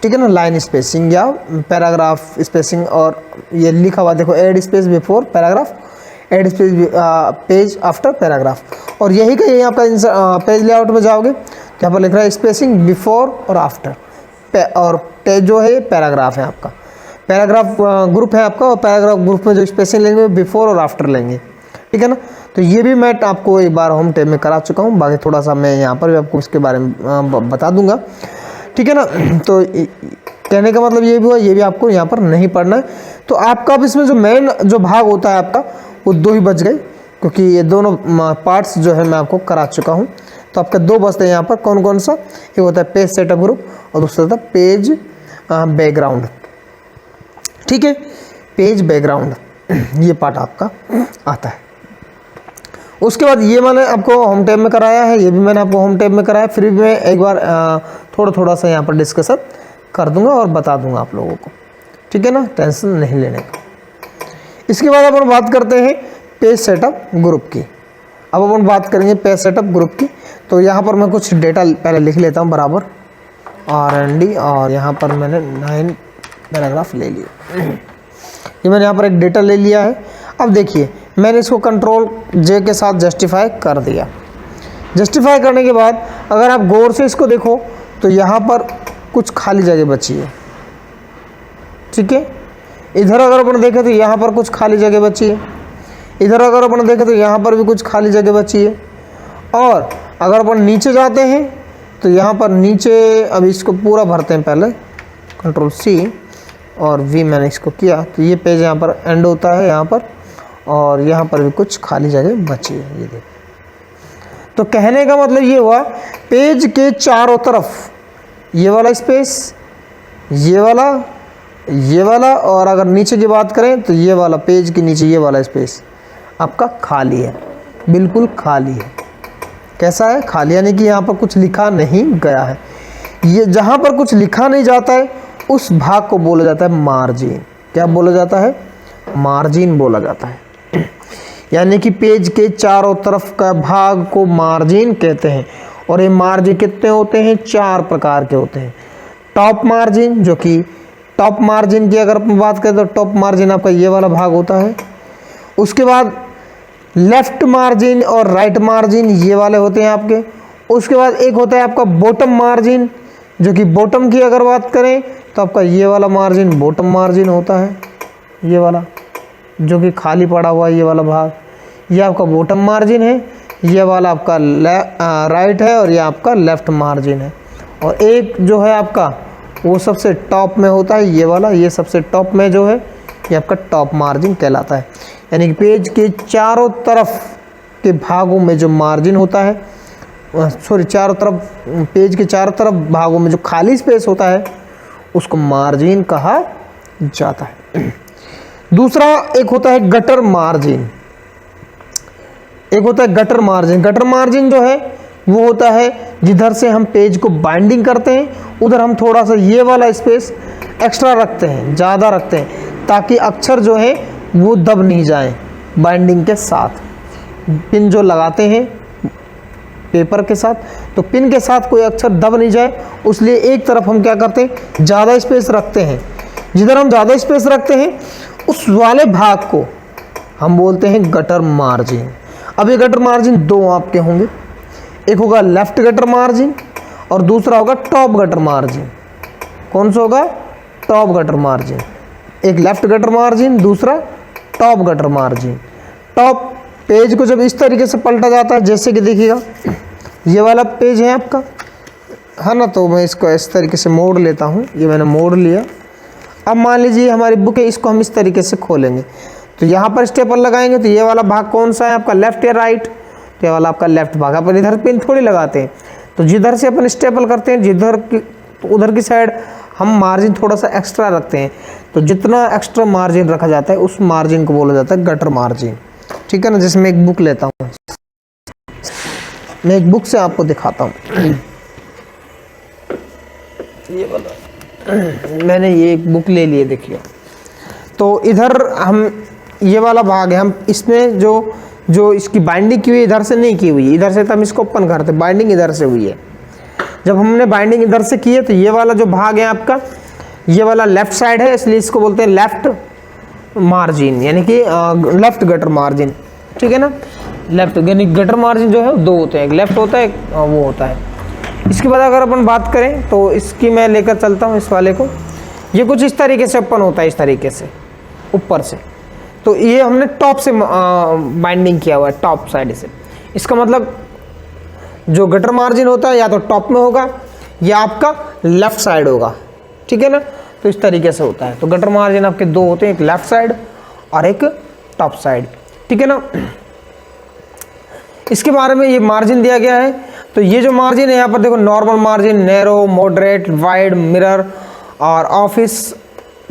ठीक है ना। लाइन स्पेसिंग या पैराग्राफ स्पेसिंग, और ये लिखा हुआ देखो add space before paragraph, add space page after paragraph. और यही का यही आपका पेज लेआउट में जाओगे तो यहाँ पर लिख रहा है स्पेसिंग बिफोर और आफ्टर, और पेज जो है पैराग्राफ है आपका, पैराग्राफ ग्रुप है आपका, और पैराग्राफ ग्रुप में जो स्पेसिंग लेंगे बिफोर और आफ्टर लेंगे, ठीक है ना। तो ये भी मैं आपको एक बार होम टैब में करा चुका हूँ। बाकी थोड़ा सा मैं यहाँ पर भी आपको इसके बारे में बता दूंगा, ठीक है ना। तो कहने का मतलब ये भी हुआ, ये भी आपको यहाँ पर नहीं पढ़ना है। तो आपका अब इसमें जो मेन जो भाग होता है आपका, वो 2 ही बच गए, क्योंकि ये दोनों पार्ट्स जो है मैं आपको करा चुका हूँ। तो आपके 2 बचते हैं यहाँ पर, कौन कौन सा? एक होता है पेज सेटअप ग्रुप और दूसरा होता है पेज बैकग्राउंड, ठीक है। पेज बैकग्राउंड ये पार्ट आपका आता है। उसके बाद ये मैंने आपको होम टैब में कराया है, ये भी मैंने आपको होम टैब में कराया। फिर भी मैं एक बार थोड़ा सा यहाँ पर डिस्कशन कर दूंगा और बता दूंगा आप लोगों को, ठीक है ना, टेंशन नहीं लेने का। इसके बाद अपन बात करते हैं पेज सेटअप ग्रुप की। अब अपन बात करेंगे पेज सेटअप ग्रुप की। तो यहाँ पर मैं कुछ डेटा पहले लिख लेता हूँ बराबर, R&D, और यहाँ पर मैंने 9 पैराग्राफ ले लिए। ये मैंने यहाँ पर एक डेटा ले लिया है। अब देखिए मैंने इसको कंट्रोल जे के साथ जस्टिफाई कर दिया। जस्टिफाई करने के बाद अगर आप गौर से इसको देखो तो यहाँ पर कुछ खाली जगह बची है, ठीक है। इधर अगर अपन देखें तो यहाँ पर कुछ खाली जगह बची है, इधर अगर अपन देखें तो यहाँ पर भी कुछ खाली जगह बची है। और अगर अपन नीचे जाते हैं तो यहाँ पर नीचे, अब इसको पूरा भरते हैं पहले, कंट्रोल सी और वी मैंने इसको किया तो ये पेज यहाँ पर एंड होता है यहाँ पर, और यहाँ पर भी कुछ खाली जगह बची है, ये देखिए। तो कहने का मतलब ये हुआ पेज के चारों तरफ ये वाला स्पेस, ये वाला और अगर नीचे की बात करें तो ये वाला, पेज के नीचे ये वाला स्पेस आपका खाली है, बिल्कुल खाली है। कैसा है? खाली, यानी कि यहाँ पर कुछ लिखा नहीं गया है। ये जहाँ पर कुछ लिखा नहीं जाता है उस भाग को बोला जाता है मार्जिन। क्या बोला जाता है? मार्जिन बोला जाता है। यानी कि पेज के चारों तरफ का भाग को मार्जिन कहते हैं। और ये मार्जिन कितने होते हैं? 4 प्रकार के होते हैं। टॉप मार्जिन, जो कि टॉप मार्जिन की अगर अपन बात करें तो टॉप मार्जिन आपका ये वाला भाग होता है। उसके बाद लेफ्ट मार्जिन और राइट मार्जिन ये वाले होते हैं आपके। उसके बाद एक होता है आपका बॉटम मार्जिन, जो कि बॉटम की अगर बात करें तो आपका ये वाला मार्जिन बॉटम मार्जिन होता है, ये वाला जो कि खाली पड़ा हुआ ये वाला भाग, ये आपका बॉटम मार्जिन है। ये वाला आपका राइट है और ये आपका लेफ्ट मार्जिन है। और एक जो है आपका वो सबसे टॉप में होता है, ये वाला, ये सबसे टॉप में जो है ये आपका टॉप मार्जिन कहलाता है। यानी कि पेज के चारों तरफ के भागों में जो मार्जिन होता है, चारों तरफ, पेज के चारों तरफ भागों में जो खाली स्पेस होता है उसको मार्जिन कहा जाता है। दूसरा एक होता है गटर मार्जिन। एक होता है गटर मार्जिन। गटर मार्जिन जो है वो होता है जिधर से हम पेज को बाइंडिंग करते हैं उधर हम थोड़ा सा ये वाला स्पेस एक्स्ट्रा रखते हैं, ज़्यादा रखते हैं, ताकि अक्षर जो है वो दब नहीं जाए बाइंडिंग के साथ। पिन जो लगाते हैं पेपर के साथ, तो पिन के साथ कोई अक्षर दब नहीं जाए, उसलिए एक तरफ हम क्या करते हैं, ज़्यादा स्पेस रखते हैं। जिधर हम ज़्यादा स्पेस रखते हैं उस वाले भाग को हम बोलते हैं गटर मार्जिन। अब ये गटर मार्जिन 2 आपके होंगे, एक होगा लेफ्ट गटर मार्जिन और दूसरा होगा टॉप गटर मार्जिन। कौन सा होगा? Top gutter margin. एक लेफ्ट गटर मार्जिन, दूसरा top gutter margin. Top page को जब इस तरीके से पलटा जाता है, जैसे कि देखिएगा ये वाला पेज है आपका, है ना, तो मैं इसको इस तरीके से मोड़ लेता हूँ। ये मैंने मोड़ लिया। अब मान लीजिए हमारी बुक है, इसको हम इस तरीके से खोलेंगे तो यहाँ पर स्टेपल लगाएंगे तो ये वाला भाग कौन सा है आपका, लेफ्ट या राइट? तो ये वाला आपका लेफ्ट भाग। अपन इधर पिन थोड़ी लगाते हैं, तो जिधर से अपन स्टेपल करते हैं जिधर की तो उधर की साइड हम मार्जिन थोड़ा सा एक्स्ट्रा रखते हैं। तो जितना एक्स्ट्रा मार्जिन रखा जाता है उस मार्जिन को बोला जाता है गटर मार्जिन। ठीक है ना। जैसे मैं एक बुक लेता हूँ, मैं एक बुक से आपको दिखाता हूँ। ये वाला मैंने ये एक बुक ले ली है, देखिए। तो इधर हम ये वाला भाग है, हम इसमें जो इसकी बाइंडिंग की हुई इधर से नहीं की हुई, इधर से तो हम इसको ओपन करते, बाइंडिंग इधर से हुई है। जब हमने बाइंडिंग इधर से की है तो ये वाला जो भाग है आपका, ये वाला लेफ्ट साइड है, इसलिए इसको बोलते हैं लेफ्ट मार्जिन, यानी कि लेफ्ट गटर मार्जिन। ठीक है ना। लेफ्ट यानी गटर मार्जिन जो है 2 होते हैं, एक लेफ्ट होता है, एक वो होता है। इसके बाद अगर अपन बात करें तो इसकी मैं लेकर चलता हूँ इस वाले को। ये कुछ इस तरीके से ओपन होता है, इस तरीके से ऊपर से। तो ये हमने टॉप से बाइंडिंग किया हुआ है, टॉप साइड से। इसका मतलब जो गटर मार्जिन होता है या तो टॉप में होगा या आपका लेफ्ट साइड होगा। ठीक है ना। तो इस तरीके से होता है। तो गटर मार्जिन आपके 2 होते हैं, एक लेफ्ट साइड और एक टॉप साइड। ठीक है ना। इसके बारे में ये मार्जिन दिया गया है। तो ये जो मार्जिन है यहाँ पर देखो, normal margin, narrow, moderate, wide, mirror और ऑफिस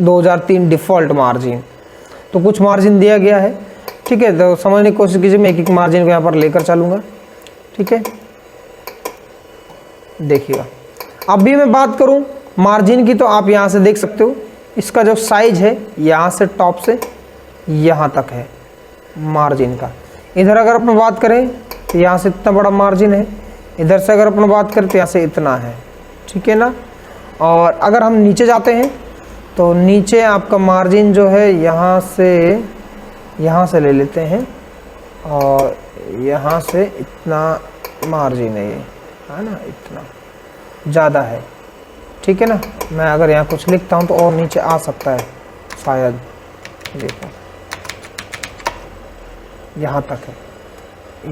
2003 डिफ़ॉल्ट मार्जिन। तो कुछ मार्जिन दिया गया है। ठीक है। तो समझने की कोशिश कीजिए, मैं एक एक मार्जिन को यहाँ पर लेकर चलूँगा। ठीक है। देखिएगा, अभी मैं बात करूँ मार्जिन की, तो आप यहाँ से देख सकते हो इसका जो साइज है यहाँ से टॉप से यहाँ तक है मार्जिन का। इधर अगर अपन बात करें तो यहाँ से इतना बड़ा मार्जिन है, इधर से अगर अपन बात करें तो यहाँ से इतना है। ठीक है ना। और अगर हम नीचे जाते हैं तो नीचे आपका मार्जिन जो है यहाँ से ले लेते हैं और यहाँ से इतना मार्जिन है, ये है ना, इतना ज़्यादा है, ठीक है ना। मैं अगर यहाँ कुछ लिखता हूँ तो और नीचे आ सकता है शायद, देखो यहाँ तक है,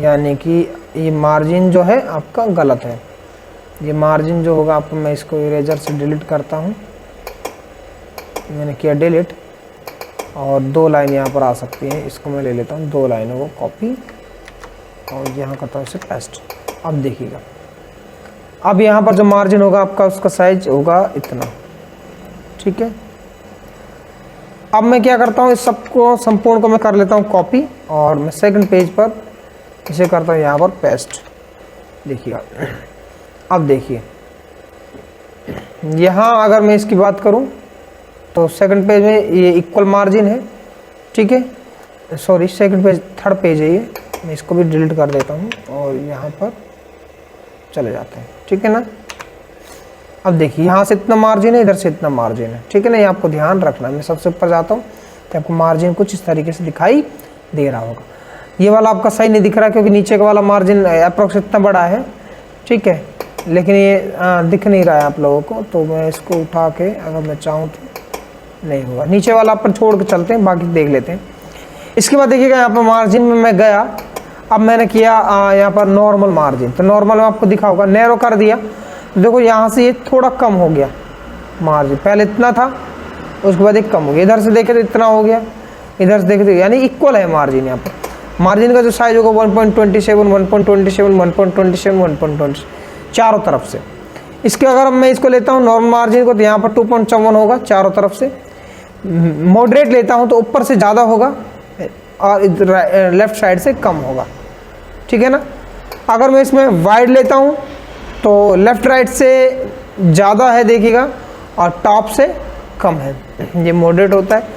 यानी कि ये मार्जिन जो है आपका गलत है। ये मार्जिन जो होगा आपको, मैं इसको इरेजर से डिलीट करता हूँ, मैंने किया डिलीट, और 2 लाइन यहाँ पर आ सकती है, इसको मैं ले लेता हूँ, 2 लाइनों को कॉपी और यहाँ करता हूँ इसे पेस्ट। अब देखिएगा, अब यहाँ पर जो मार्जिन होगा आपका, उसका साइज होगा इतना, ठीक है। अब मैं क्या करता हूँ, इस सबको संपूर्ण को मैं कर लेता हूँ कॉपी, और मैं सेकंड पेज पर इसे करता हूँ यहाँ पर पेस्ट। देखिएगा, अब देखिए यहाँ अगर मैं इसकी बात करूँ तो सेकंड पेज में ये इक्वल मार्जिन है, ठीक है। Sorry, second page, third page है ये, मैं इसको भी डिलीट कर देता हूँ और यहाँ पर चले जाते हैं, ठीक है ना। अब देखिए यहाँ से इतना मार्जिन है, इधर से इतना मार्जिन है, ठीक है ना। ये आपको ध्यान रखना है। मैं सबसे ऊपर जाता हूँ तो आपको मार्जिन कुछ इस तरीके से दिखाई दे रहा होगा। ये वाला आपका सही नहीं दिख रहा क्योंकि नीचे का वाला मार्जिन अप्रोक्स इतना बड़ा है, ठीक है, लेकिन ये दिख नहीं रहा है आप लोगों को। तो मैं इसको उठा के अगर मैं चाहूँ तो नहीं होगा, नीचे वाला अपन छोड़ के चलते हैं, बाकी देख लेते हैं। इसके बाद देखिएगा यहाँ पर मार्जिन में मैं गया, अब मैंने किया यहाँ पर नॉर्मल मार्जिन, तो नॉर्मल में आपको दिखा होगा, नैरो कर दिया। देखो यहाँ से ये थोड़ा कम हो गया मार्जिन, पहले इतना था, उसके बाद एक कम हो गया, इधर से देखे तो इतना हो गया, इधर से देखे तो यानी इक्वल है मार्जिन। यहाँ पर मार्जिन का जो साइज होगा 1.27, 1.27, 1.27, 1.20 चारों तरफ से। इसके अगर मैं इसको लेता हूँ नॉर्मल मार्जिन को, तो यहाँ पर 2.54 होगा चारों तरफ से। मॉडरेट लेता हूँ तो ऊपर से ज़्यादा होगा और लेफ्ट साइड से कम होगा, ठीक है ना। अगर मैं इसमें वाइड लेता हूँ तो लेफ्ट राइट से ज़्यादा है देखिएगा, और टॉप से कम है, ये मॉडरेट होता है।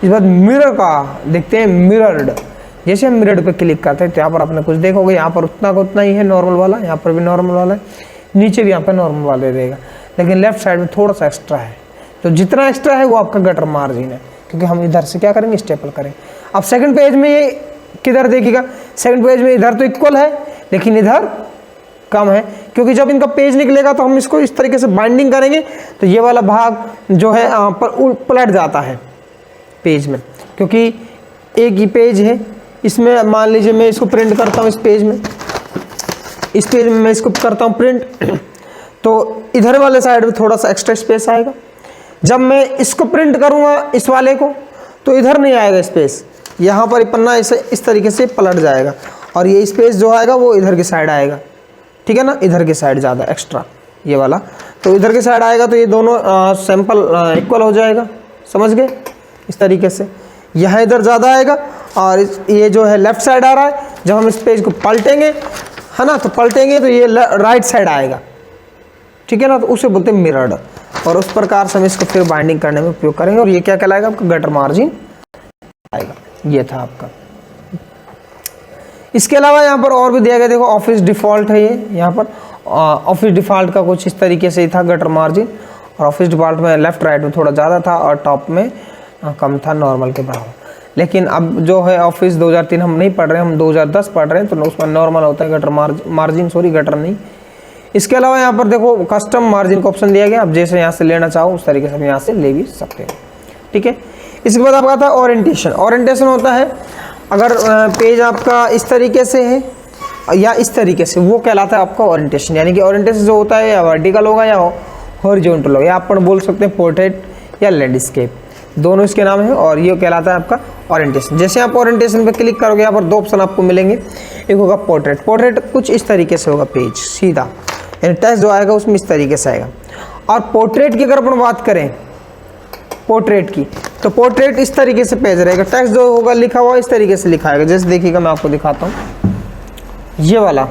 इस बात मिरर का देखते हैं, मिरर्ड, जैसे हम मिरर्ड पे क्लिक करते हैं तो यहाँ पर आपने कुछ देखोगे, यहाँ पर उतना का उतना ही है नॉर्मल वाला, यहाँ पर भी नॉर्मल वाला है, नीचे भी यहाँ पर नॉर्मल वाला रहेगा, लेकिन लेफ्ट साइड में थोड़ा सा एक्स्ट्रा है। तो जितना एक्स्ट्रा है वो आपका गटर मार्जिन है, क्योंकि हम इधर से क्या करेंगे, स्टेपल करेंगे। अब सेकंड पेज में ये किधर देखिएगा, सेकंड पेज में इधर तो इक्वल है लेकिन इधर कम है, क्योंकि जब इनका पेज निकलेगा तो हम इसको इस तरीके से बाइंडिंग करेंगे तो ये वाला भाग जो है पलट जाता है पेज में, क्योंकि एक ही पेज है। इसमें मान लीजिए मैं इसको प्रिंट करता हूँ, इस पेज में मैं इसको करता हूँ प्रिंट, तो इधर वाले साइड में थोड़ा सा एक्स्ट्रा स्पेस आएगा। जब मैं इसको प्रिंट करूँगा इस वाले को तो इधर नहीं आएगा स्पेस, यहाँ पर पन्ना इस तरीके से पलट जाएगा, और ये स्पेस जो आएगा वो इधर की साइड आएगा, ठीक है ना, इधर की साइड ज़्यादा एक्स्ट्रा ये वाला, तो इधर की साइड आएगा, तो ये दोनों सैंपल इक्वल हो जाएगा, समझ गए। इस तरीके से यहाँ इधर ज़्यादा आएगा और ये जो है लेफ्ट साइड आ रहा है। जब हम इस पेज को पलटेंगे, है ना, तो पलटेंगे तो ये राइट साइड आएगा, ठीक है ना, तो उसे बोलते हैं मिरर्ड। और उस प्रकार से हम इसको फिर बाइंडिंग करने में उपयोग करेंगे, और ये क्या कहलाएगा, आपका गटर मार्जिन आएगा। ये था आपका। इसके अलावा यहाँ पर और भी दिया गया, देखो ऑफिस डिफ़ॉल्ट है ये, यहाँ पर ऑफिस डिफ़ॉल्ट का कुछ इस तरीके से ही था गटर मार्जिन, और ऑफिस डिफ़ॉल्ट में लेफ्ट राइट में थोड़ा ज़्यादा था और टॉप में कम था, नॉर्मल के बराबर। लेकिन अब जो है ऑफिस 2003 हम नहीं पढ़ रहे हैं, हम 2010 पढ़ रहे हैं, तो उसमें नॉर्मल होता है गटर मार्जिन, सॉरी गटर नहीं। इसके अलावा यहाँ पर देखो कस्टम मार्जिन का ऑप्शन दिया गया, आप जैसे यहाँ से लेना चाहो उस तरीके से हम यहाँ से ले भी सकते हैं, ठीक है। इसके बाद आपका था ओरिएंटेशन। ओरिएंटेशन होता है अगर पेज आपका इस तरीके से है या इस तरीके से, वो कहलाता है आपका ओरिएंटेशन। यानी कि ओरिएंटेशन जो होता है या वर्टिकल होगा या हॉरिजॉन्टल होगा, या अपन बोल सकते हैं पोर्ट्रेट या लैंडस्केप, दोनों इसके नाम है, और ये कहलाता है आपका ओरिएंटेशन। जैसे आप ओरिएंटेशन पे क्लिक करोगे, यहाँ पर 2 ऑप्शन आपको मिलेंगे। एक होगा पोर्ट्रेट, पोर्ट्रेट कुछ इस तरीके से होगा पेज सीधा, यानी टेक्स्ट जो आएगा उसमें इस तरीके से आएगा। और पोर्ट्रेट की अगर अपन बात करें पोर्ट्रेट की, तो पोर्ट्रेट इस तरीके से पेज रहेगा, टेक्स्ट जो होगा लिखा हुआ इस तरीके से लिखा आएगा। जैसे देखिएगा मैं आपको दिखाता हूँ, ये वाला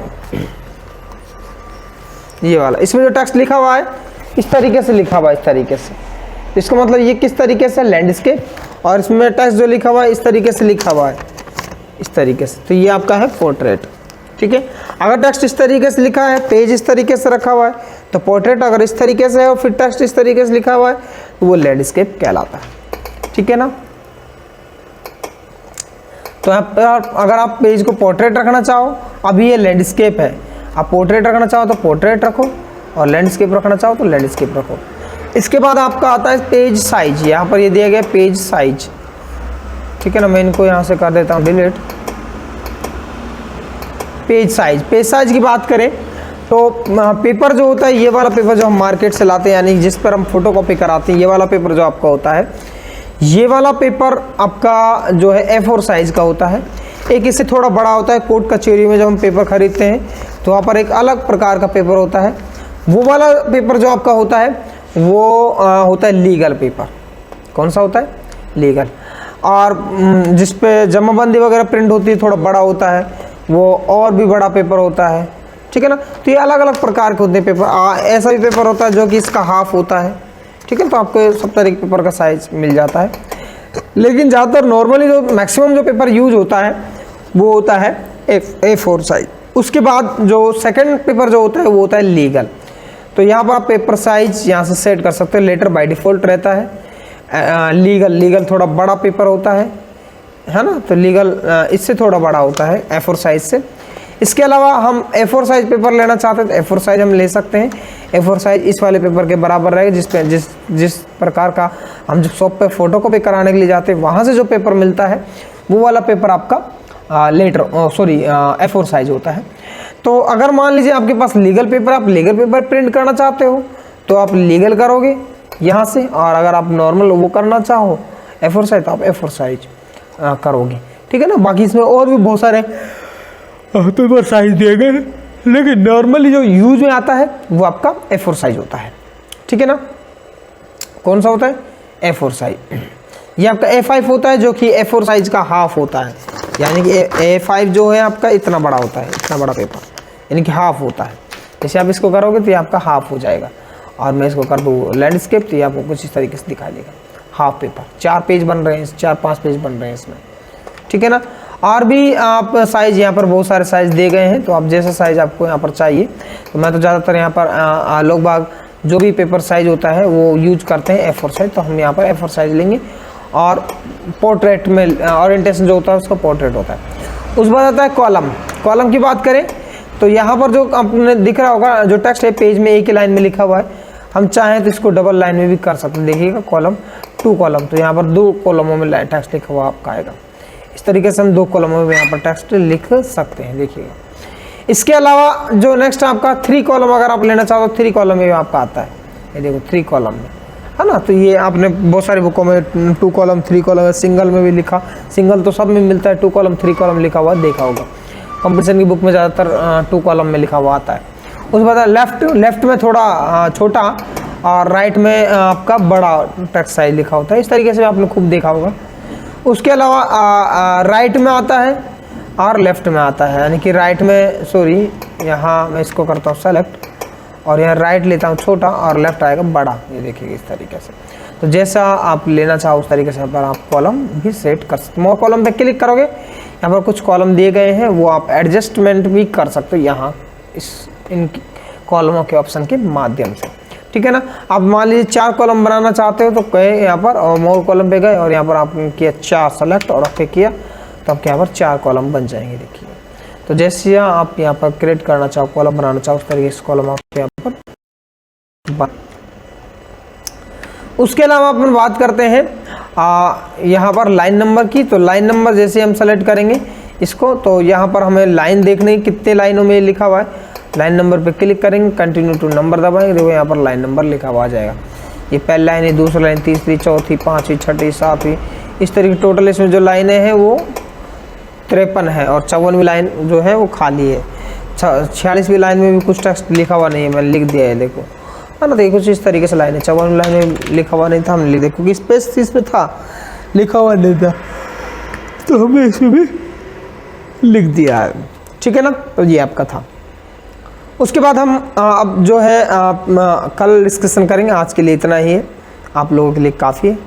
इसमें जो टेक्स्ट लिखा हुआ है इस तरीके से लिखा हुआ है, इस तरीके से, इसका मतलब ये किस तरीके से लैंडस्केप, और इसमें टेक्स्ट जो लिखा हुआ है इस तरीके से लिखा हुआ है, इस तरीके से, तो ये आपका है पोर्ट्रेट, ठीक है। अगर टेक्स्ट इस तरीके से लिखा है, पेज इस तरीके से रखा हुआ है, तो पोर्ट्रेट। अगर इस तरीके से है और फिर टेक्स्ट इस तरीके से लिखा हुआ है तो वो लैंडस्केप कहलाता है, ठीक है ना। तो यहाँ पर अगर आप पेज को पोर्ट्रेट रखना चाहो, अभी ये लैंडस्केप है, आप पोर्ट्रेट रखना चाहो तो पोर्ट्रेट रखो और लैंडस्केप रखना चाहो तो लैंडस्केप रखो। इसके बाद आपका आता है पेज साइज। यहाँ पर ये दिया गया पेज साइज, ठीक है ना। मैं इनको यहाँ से कर देता हूँ डिलीट। पेज साइज की बात करें तो पेपर जो होता है, ये वाला पेपर जो हम मार्केट से लाते हैं, यानी जिस पर हम फोटो कॉपी कराते हैं, ये वाला पेपर जो आपका होता है, ये वाला पेपर आपका जो है A4 साइज़ का होता है। एक इससे थोड़ा बड़ा होता है। कोर्ट कचहरी में जब हम पेपर खरीदते हैं तो वहाँ पर एक अलग प्रकार का पेपर होता है। वो वाला पेपर जो आपका होता है वो होता है लीगल पेपर। कौन सा होता है? लीगल। और जिस पे जमाबंदी वगैरह प्रिंट होती है, थोड़ा बड़ा होता है, वो और भी बड़ा पेपर होता है, ठीक है ना। तो ये अलग अलग प्रकार के होते हैं पेपर। ऐसा भी पेपर होता है जो कि इसका हाफ होता है, ठीक है। तो आपको सब तरह के पेपर का साइज मिल जाता है। लेकिन ज़्यादातर नॉर्मली जो मैक्सिमम जो पेपर यूज होता है वो होता है A4 साइज। उसके बाद जो सेकंड पेपर जो होता है वो होता है लीगल। तो यहाँ पर आप पेपर साइज यहाँ से सेट कर सकते हो। लेटर बाय डिफ़ॉल्ट रहता है लीगल थोड़ा बड़ा पेपर होता है ना। तो लीगल इससे थोड़ा बड़ा होता है A4 साइज से। इसके अलावा हम A4 साइज पेपर लेना चाहते हैं तो A4 साइज हम ले सकते हैं। A4 साइज इस वाले पेपर के बराबर रहेगा, जिस प्रकार का हम जब शॉप पे फोटो कॉपी कराने के लिए जाते हैं वहाँ से जो पेपर मिलता है वो वाला पेपर आपका A4 साइज होता है। तो अगर मान लीजिए आपके पास लीगल पेपर, आप लीगल पेपर प्रिंट करना चाहते हो तो आप लीगल करोगे यहाँ से, और अगर आप नॉर्मल वो करना चाहो A4 साइज तो आप A4 साइज करोगे, ठीक है ना। बाकी इसमें और भी बहुत सारे पेपर साइज दिए गए, लेकिन नॉर्मली जो यूज में आता है वो आपका A4 साइज होता है, ठीक है ना। कौन सा होता है? A4 size. ये आपका A5 होता है जो कि A4 साइज का हाफ होता है, यानी कि A5 जो है आपका इतना बड़ा होता है, इतना बड़ा पेपर, यानी कि हाफ होता है। जैसे आप इसको करोगे तो ये आपका हाफ हो जाएगा, और मैं इसको कर दूँ लैंडस्केप तो ये आपको कुछ इस तरीके से दिखा देगा। हाफ पेपर 4 पेज बन रहे हैं, 4-5 पेज बन रहे हैं इसमें, ठीक है ना। और भी आप साइज़ यहाँ पर बहुत सारे साइज़ दिए गए हैं, तो आप जैसा साइज़ आपको यहाँ पर चाहिए। तो मैं तो ज़्यादातर यहाँ पर लोग बाग जो भी पेपर साइज़ होता है वो यूज करते हैं A4 साइज, तो हम यहाँ पर A4 साइज लेंगे। और पोर्ट्रेट में ओरिएंटेशन जो होता है उसका पोर्ट्रेट होता है। उस बाद आता है कॉलम की बात करें तो यहाँ पर जो आपने दिख रहा होगा जो टेक्स्ट है पेज में एक ही लाइन में लिखा हुआ है, हम चाहें तो इसको डबल लाइन में भी कर सकते हैं। देखिएगा कॉलम 2 कॉलम, तो यहाँ पर 2 कॉलमों में टेक्स्ट लिखा हुआ आपका आएगा। इस तरीके से हम 2 कॉलमों में यहाँ पर टेक्स्ट लिख सकते हैं, देखिएगा। इसके अलावा जो नेक्स्ट आपका 3 कॉलम अगर आप लेना चाहो तो 3 कॉलम में आपका आता है, ये देखो 3 कॉलम में, है ना। तो ये आपने बहुत सारी बुकों में 2 कॉलम 3 कॉलम है, सिंगल में भी लिखा, सिंगल तो सब में मिलता है, 2 कॉलम 3 कॉलम लिखा हुआ देखा होगा। कंपटीशन की बुक में ज़्यादातर 2 कॉलम में लिखा हुआ आता है। उसके बाद लेफ्ट में थोड़ा छोटा और राइट में आपका बड़ा टेक्स्ट साइज लिखा होता है। इस तरीके से आपने खूब देखा होगा। उसके अलावा राइट में आता है और लेफ्ट में आता है, यानी कि राइट में यहाँ मैं इसको करता हूँ सेलेक्ट और यहाँ राइट लेता हूँ छोटा और लेफ्ट आएगा बड़ा, ये देखिए इस तरीके से। तो जैसा आप लेना चाहो उस तरीके से यहाँ पर आप कॉलम भी सेट कर सकते। मोर कॉलम पे क्लिक करोगे, यहाँ पर कुछ कॉलम दिए गए हैं, वो आप एडजस्टमेंट भी कर सकते हो यहाँ इन कॉलमों के ऑप्शन के माध्यम से, ठीक है ना। आप मान लीजिए 4 कॉलम बनाना चाहते हो तो गए यहाँ पर और मोर कॉलम पे गए और यहाँ पर आपने किया 4 सेलेक्ट और ओके किया, तो आपके यहाँ पर 4 कॉलम बन जाएंगे, देखिए। तो जैसे आप यहाँ पर क्रिएट करना चाहो, कॉलम बनाना चाहो, उस तरीके से कॉलम आप यहाँ पर उसके अलावा अपन बात करते हैं यहाँ पर लाइन नंबर की। तो लाइन नंबर जैसे हम सेलेक्ट करेंगे इसको, तो यहाँ पर हमें लाइन देखने कितने लाइनों में लिखा हुआ है, लाइन नंबर पे क्लिक करेंगे, कंटिन्यू टू नंबर दबाएंगे, देखो यहाँ पर लाइन नंबर लिखा हुआ आ जाएगा। ये पहली लाइन है, दूसरी लाइन, तीसरी, चौथी, 5वीं, 6वीं, 7वीं, इस तरीके टोटल इसमें जो लाइनें हैं वो 53 है और 54वीं लाइन जो है वो खाली है। 46वीं लाइन में भी कुछ टेक्स्ट लिखा हुआ नहीं है, मैंने लिख दिया है, देखो, है ना। देखो कुछ इस तरीके से लाइन है। 54वीं लाइन में लिखा हुआ नहीं था, हमने लिख दिया क्योंकि स्पेस इसमें था, लिखा हुआ नहीं था, तो हमने इसमें भी लिख दिया है, ठीक है ना। तो ये आपका था। उसके बाद हम अब जो है कल डिस्कशन करेंगे। आज के लिए इतना ही है, आप लोगों के लिए काफ़ी है,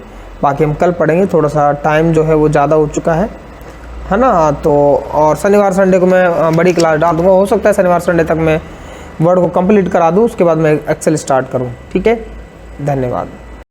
बाकी हम कल पढ़ेंगे। थोड़ा सा टाइम जो है वो ज़्यादा हो चुका है ना। तो और शनिवार संडे को मैं बड़ी क्लास डाल दूँगा, हो सकता है शनिवार संडे तक मैं वर्ड को कंप्लीट करा दूँ, उसके बाद मैं एक्सेल स्टार्ट करूँ, ठीक है। धन्यवाद।